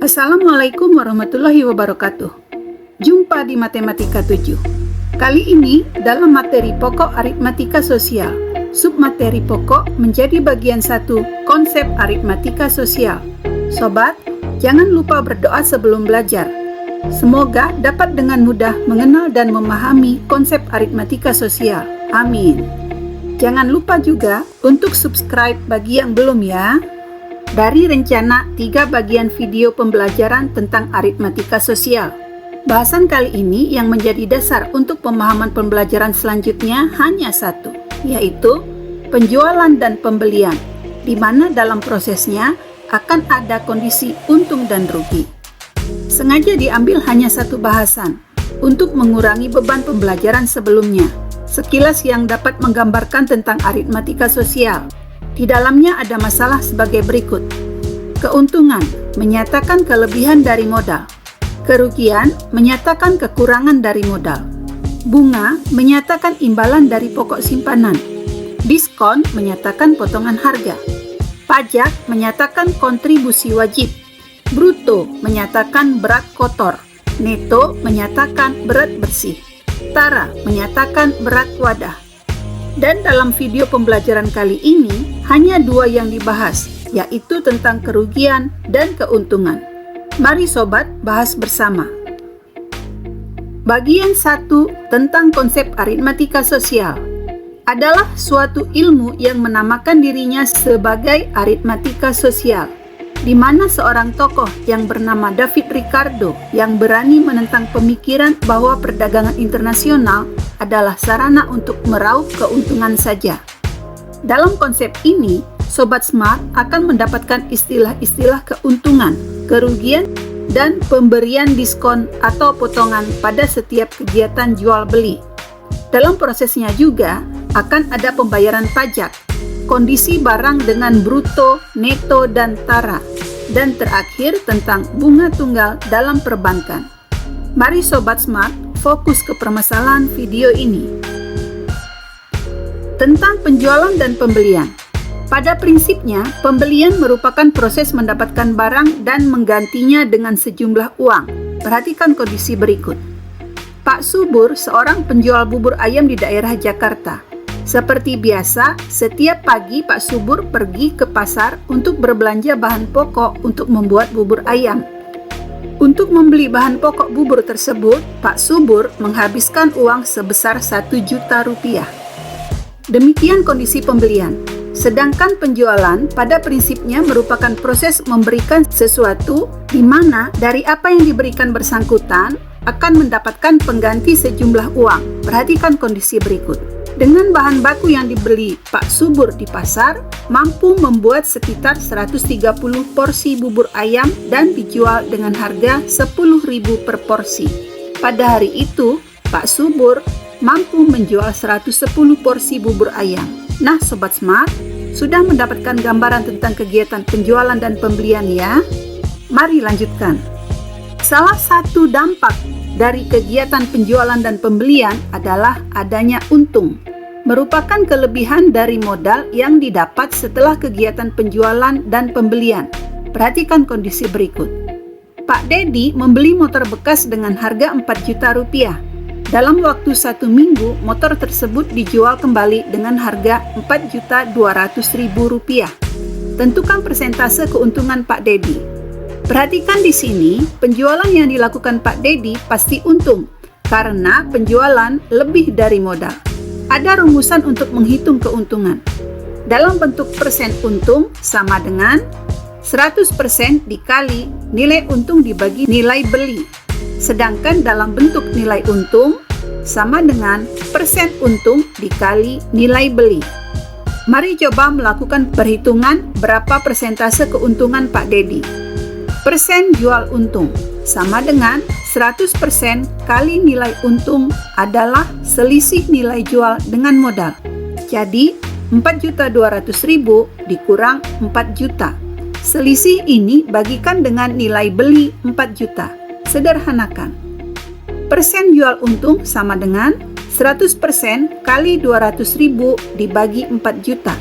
Assalamualaikum warahmatullahi wabarakatuh. Jumpa di Matematika 7. Kali ini dalam materi pokok aritmatika sosial, submateri pokok menjadi bagian 1 konsep aritmatika sosial. Sobat, jangan lupa berdoa sebelum belajar. Semoga dapat dengan mudah mengenal dan memahami konsep aritmatika sosial. Amin. Jangan lupa juga untuk subscribe bagi yang belum ya. Dari rencana 3 bagian video pembelajaran tentang aritmatika sosial. Bahasan kali ini yang menjadi dasar untuk pemahaman pembelajaran selanjutnya hanya satu, yaitu penjualan dan pembelian, di mana dalam prosesnya akan ada kondisi untung dan rugi. Sengaja diambil hanya satu bahasan untuk mengurangi beban pembelajaran sebelumnya. Sekilas yang dapat menggambarkan tentang aritmatika sosial. Di dalamnya ada masalah sebagai berikut. Keuntungan menyatakan kelebihan dari modal. Kerugian menyatakan kekurangan dari modal. Bunga menyatakan imbalan dari pokok simpanan. Diskon menyatakan potongan harga. Pajak menyatakan kontribusi wajib. Bruto menyatakan berat kotor. Neto menyatakan berat bersih. Tara menyatakan berat wadah. Dan dalam video pembelajaran kali ini hanya 2 yang dibahas, yaitu tentang kerugian dan keuntungan. Mari sobat bahas bersama. Bagian 1 tentang konsep aritmatika sosial adalah suatu ilmu yang menamakan dirinya sebagai aritmatika sosial, di mana seorang tokoh yang bernama David Ricardo yang berani menentang pemikiran bahwa perdagangan internasional adalah sarana untuk meraup keuntungan saja. Dalam konsep ini, Sobat Smart akan mendapatkan istilah-istilah keuntungan, kerugian, dan pemberian diskon atau potongan pada setiap kegiatan jual beli. Dalam prosesnya juga akan ada pembayaran pajak, kondisi barang dengan bruto, neto, dan tara, dan terakhir tentang bunga tunggal dalam perbankan. Mari Sobat Smart fokus ke permasalahan video ini. Tentang penjualan dan pembelian. Pada prinsipnya, pembelian merupakan proses mendapatkan barang dan menggantinya dengan sejumlah uang. Perhatikan kondisi berikut. Pak Subur, seorang penjual bubur ayam di daerah Jakarta. Seperti biasa, setiap pagi Pak Subur pergi ke pasar untuk berbelanja bahan pokok untuk membuat bubur ayam. Untuk membeli bahan pokok bubur tersebut, Pak Subur menghabiskan uang sebesar 1 juta rupiah. Demikian kondisi pembelian. Sedangkan penjualan pada prinsipnya merupakan proses memberikan sesuatu di mana dari apa yang diberikan bersangkutan akan mendapatkan pengganti sejumlah uang. Perhatikan kondisi berikut. Dengan bahan baku yang dibeli Pak Subur di pasar, mampu membuat sekitar 130 porsi bubur ayam dan dijual dengan harga 10.000 per porsi. Pada hari itu, Pak Subur mampu menjual 110 porsi bubur ayam. Nah, Sobat Smart, sudah mendapatkan gambaran tentang kegiatan penjualan dan pembelian ya? Mari lanjutkan. Salah satu dampak dari kegiatan penjualan dan pembelian adalah adanya untung, merupakan kelebihan dari modal yang didapat setelah kegiatan penjualan dan pembelian. Perhatikan kondisi berikut. Pak Dedi membeli motor bekas dengan harga 4 juta rupiah. Dalam waktu 1 minggu, motor tersebut dijual kembali dengan harga 4.200.000 rupiah. Tentukan persentase keuntungan Pak Dedi. Perhatikan di sini, penjualan yang dilakukan Pak Dedi pasti untung karena penjualan lebih dari modal. Ada rumusan untuk menghitung keuntungan. Dalam bentuk persen untung sama dengan 100% dikali nilai untung dibagi nilai beli. Sedangkan dalam bentuk nilai untung sama dengan persen untung dikali nilai beli. Mari coba melakukan perhitungan berapa persentase keuntungan Pak Dedi. Persen jual untung sama dengan 100% kali nilai untung adalah selisih nilai jual dengan modal. Jadi 4.200.000 dikurang 4 juta. Selisih ini bagikan dengan nilai beli 4 juta. Sederhanakan. Persen jual untung sama dengan 100% kali 200.000 dibagi 4 juta.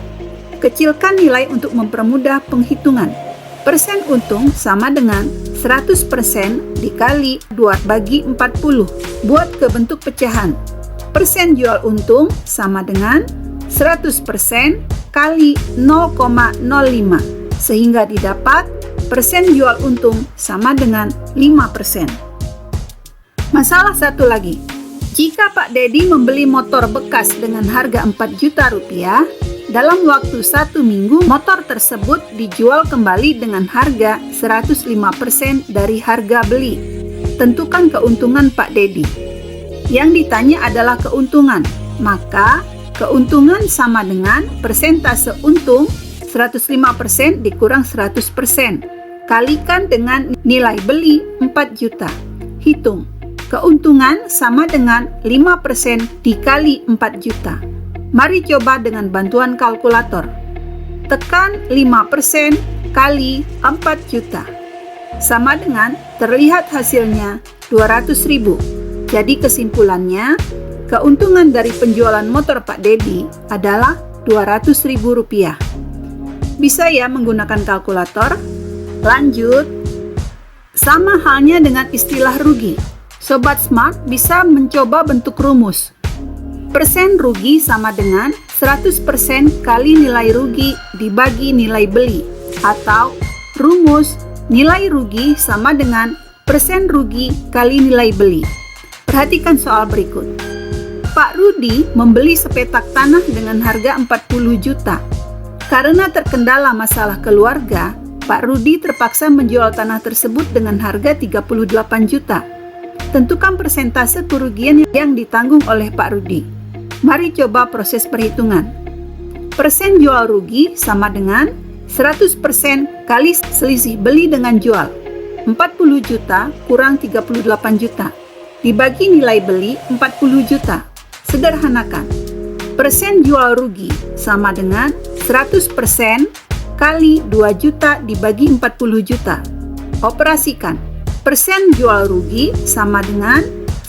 Kecilkan nilai untuk mempermudah penghitungan. Persen untung sama dengan 100% dikali 2 bagi 40. Buat ke bentuk pecahan. Persen jual untung sama dengan 100% kali 0,05. Sehingga didapat persen jual untung sama dengan 5%. Masalah satu lagi. Jika Pak Dedi membeli motor bekas dengan harga 4 juta rupiah, dalam waktu 1 minggu motor tersebut dijual kembali dengan harga 105% dari harga beli. Tentukan keuntungan Pak Dedi. Yang ditanya adalah keuntungan, maka keuntungan sama dengan persentase untung 105% dikurang 100%. Kalikan dengan nilai beli 4 juta. Hitung. Keuntungan sama dengan 5% dikali 4 juta. Mari coba dengan bantuan kalkulator. Tekan 5% kali 4 juta. Sama dengan terlihat hasilnya 200.000. Jadi kesimpulannya, keuntungan dari penjualan motor Pak Dedi adalah Rp200.000. Bisa ya menggunakan kalkulator? Lanjut. Sama halnya dengan istilah rugi. Sobat Smart bisa mencoba bentuk rumus. Persen rugi sama dengan 100% kali nilai rugi dibagi nilai beli. Atau rumus nilai rugi sama dengan persen rugi kali nilai beli. Perhatikan soal berikut. Pak Rudi membeli sepetak tanah dengan harga 40 juta. Karena terkendala masalah keluarga, Pak Rudi terpaksa menjual tanah tersebut dengan harga 38 juta. Tentukan persentase kerugian yang ditanggung oleh Pak Rudi. Mari coba proses perhitungan. Persen jual rugi sama dengan 100% kali selisih beli dengan jual. 40 juta kurang 38 juta. Dibagi nilai beli 40 juta. Sederhanakan. Persen jual rugi sama dengan 100% kali 2 juta dibagi 40 juta. Operasikan. Persen jual rugi sama dengan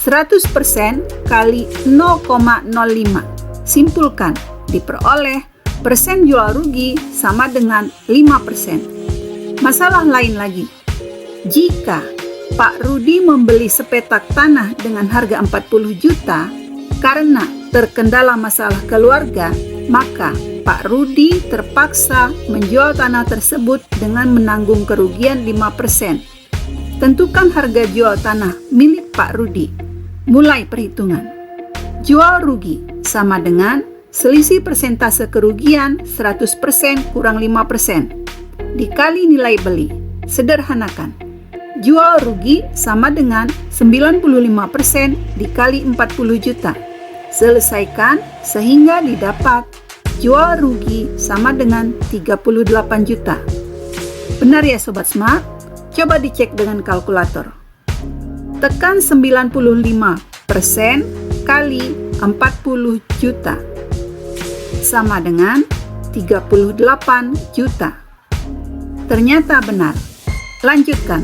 100% kali 0,05. Simpulkan, diperoleh persen jual rugi sama dengan 5%. Masalah lain lagi. Jika Pak Rudi membeli sepetak tanah dengan harga 40 juta karena terkendala masalah keluarga, maka Pak Rudi terpaksa menjual tanah tersebut dengan menanggung kerugian 5%. Tentukan harga jual tanah milik Pak Rudi. Mulai perhitungan. Jual rugi sama dengan selisih persentase kerugian 100% kurang 5% dikali nilai beli. Sederhanakan. Jual rugi sama dengan 95% dikali 40 juta. Selesaikan sehingga didapat jual rugi sama dengan 38 juta. Benar ya Sobat Smart? Coba dicek dengan kalkulator. Tekan 95% kali 40 juta sama dengan 38 juta. Ternyata benar. Lanjutkan.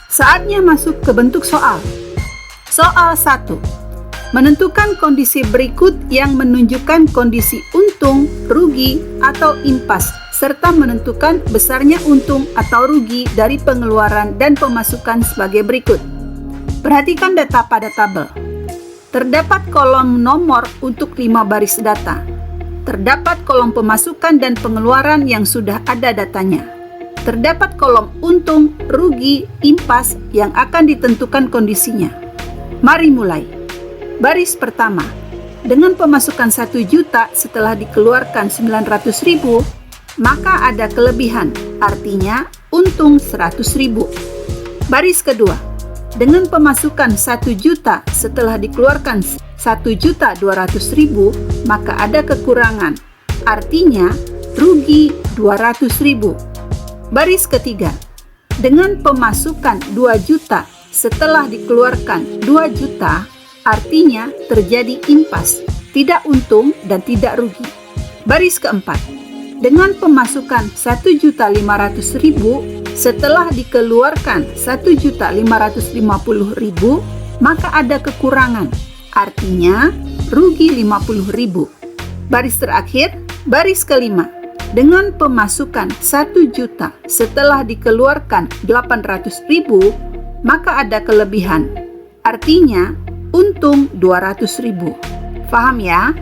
Saatnya masuk ke bentuk soal. Soal 1. Menentukan kondisi berikut yang menunjukkan kondisi untung, rugi, atau impas, serta menentukan besarnya untung atau rugi dari pengeluaran dan pemasukan sebagai berikut. Perhatikan data pada tabel. Terdapat kolom nomor untuk 5 baris data. Terdapat kolom pemasukan dan pengeluaran yang sudah ada datanya. Terdapat kolom untung, rugi, impas yang akan ditentukan kondisinya. Mari mulai. Baris pertama. Dengan pemasukan 1 juta setelah dikeluarkan 900.000, maka ada kelebihan, artinya untung 100.000. Baris kedua. Dengan pemasukan 1 juta setelah dikeluarkan 1.200.000, maka ada kekurangan, artinya rugi 200.000. Baris ketiga. Dengan pemasukan 2 juta setelah dikeluarkan 2 juta, artinya terjadi impas, tidak untung dan tidak rugi. Baris keempat. Dengan pemasukan 1.500.000 setelah dikeluarkan 1.550.000, maka ada kekurangan, artinya rugi 50.000. Baris terakhir, baris kelima. Dengan pemasukan 1 juta setelah dikeluarkan 800.000, maka ada kelebihan. Artinya, untung 200.000. Paham ya?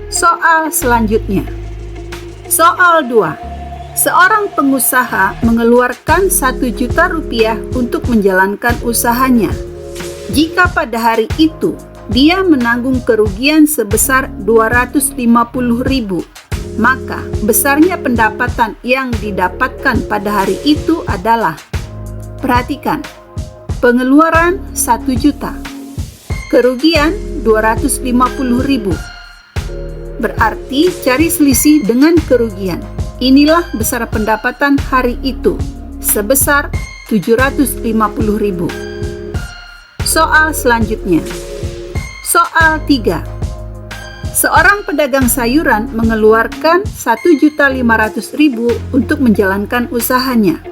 Soal selanjutnya. Soal 2. Seorang pengusaha mengeluarkan 1 juta rupiah untuk menjalankan usahanya. Jika pada hari itu dia menanggung kerugian sebesar 250.000, maka besarnya pendapatan yang didapatkan pada hari itu adalah, perhatikan, pengeluaran 1 juta, kerugian 250.000. Berarti cari selisih dengan kerugian. Inilah besar pendapatan hari itu, sebesar 750.000. Soal selanjutnya. Soal 3. Seorang pedagang sayuran mengeluarkan 1.500.000 untuk menjalankan usahanya.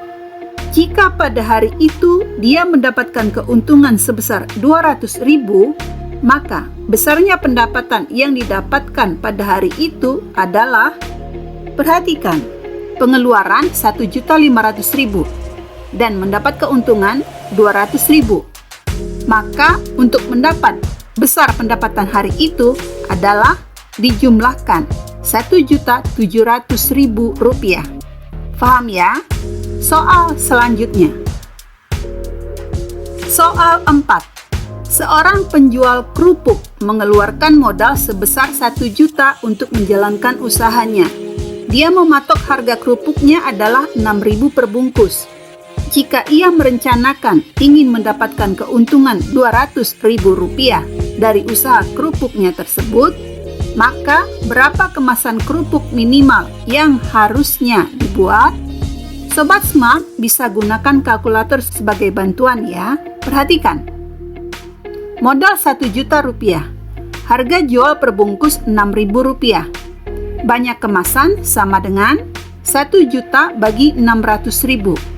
Jika pada hari itu dia mendapatkan keuntungan sebesar 200.000, maka besarnya pendapatan yang didapatkan pada hari itu adalah, perhatikan, pengeluaran 1.500.000 dan mendapat keuntungan 200.000. Maka untuk mendapat besar pendapatan hari itu adalah dijumlahkan 1.700.000 rupiah. Paham ya? Soal selanjutnya. Soal 4. Seorang penjual kerupuk mengeluarkan modal sebesar 1 juta untuk menjalankan usahanya. Dia mematok harga kerupuknya adalah 6.000 per bungkus. Jika ia merencanakan ingin mendapatkan keuntungan 200.000 rupiah dari usaha kerupuknya tersebut, maka berapa kemasan kerupuk minimal yang harusnya dibuat? Sobat Smart bisa gunakan kalkulator sebagai bantuan ya. Perhatikan. Modal 1 juta rupiah. Harga jual per bungkus 6.000 rupiah. Banyak kemasan sama dengan 1 juta bagi 600.000.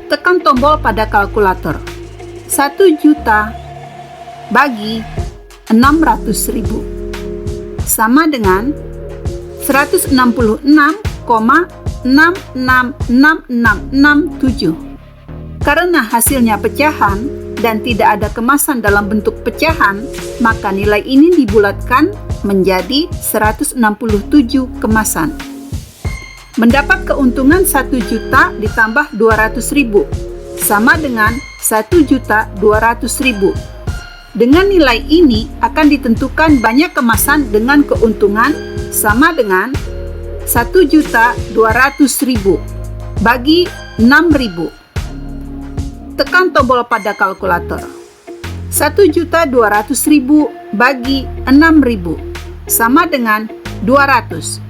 Tekan tombol pada kalkulator. 1 juta bagi 600.000 sama dengan 166,666667. Karena hasilnya pecahan dan tidak ada kemasan dalam bentuk pecahan, maka nilai ini dibulatkan menjadi 167 kemasan. Mendapat keuntungan 1 juta ditambah 200.000 sama dengan 1.200.000. Dengan nilai ini akan ditentukan banyak kemasan dengan keuntungan sama dengan 1.200.000 bagi 6.000. Tekan tombol pada kalkulator. 1.200.000 bagi 6.000 sama dengan 200.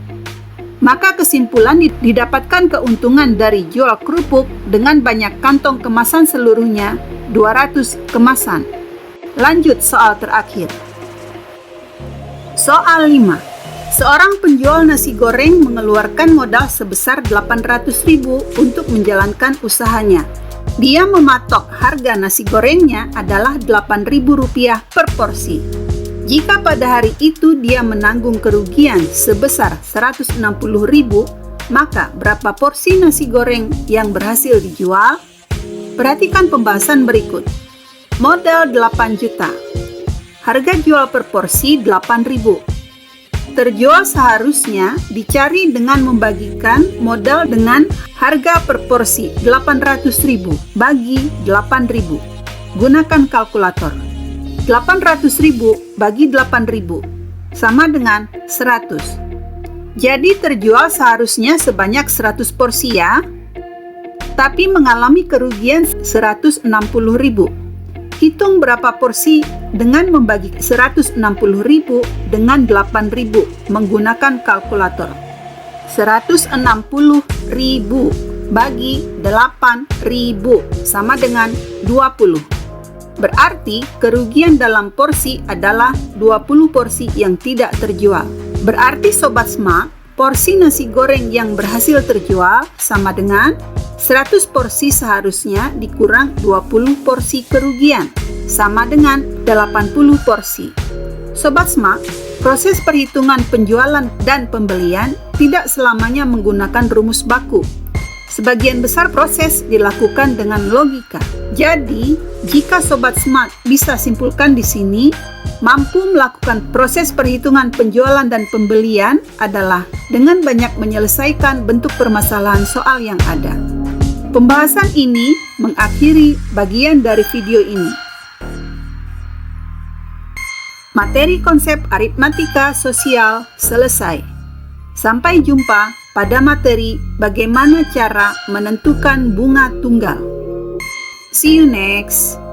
Maka kesimpulan didapatkan keuntungan dari jual kerupuk dengan banyak kantong kemasan seluruhnya 200 kemasan. Lanjut soal terakhir. Soal 5. Seorang penjual nasi goreng mengeluarkan modal sebesar 800.000 untuk menjalankan usahanya. Dia mematok harga nasi gorengnya adalah Rp8.000 per porsi. Jika pada hari itu dia menanggung kerugian sebesar 160.000, maka berapa porsi nasi goreng yang berhasil dijual? Perhatikan pembahasan berikut. Modal 8 juta. Harga jual per porsi 8.000. Terjual seharusnya dicari dengan membagikan modal dengan harga per porsi 800.000 bagi 8.000. Gunakan kalkulator. 800.000 bagi 8.000 sama dengan 100. Jadi terjual seharusnya sebanyak 100 porsi ya, tapi mengalami kerugian 160.000. Hitung berapa porsi dengan membagi 160.000 dengan 8.000 menggunakan kalkulator. 160.000 bagi 8.000 sama dengan 20. Berarti kerugian dalam porsi adalah 20 porsi yang tidak terjual. Berarti Sobat Smart, porsi nasi goreng yang berhasil terjual sama dengan 100 porsi seharusnya dikurang 20 porsi kerugian, sama dengan 80 porsi. Sobat Smart, Proses perhitungan penjualan dan pembelian tidak selamanya menggunakan rumus baku. Sebagian besar proses dilakukan dengan logika. Jadi, jika Sobat Smart bisa simpulkan di sini, mampu melakukan proses perhitungan penjualan dan pembelian adalah dengan banyak menyelesaikan bentuk permasalahan soal yang ada. Pembahasan ini mengakhiri bagian dari video ini. Materi konsep aritmatika sosial selesai. Sampai jumpa pada materi bagaimana cara menentukan bunga tunggal. See you next.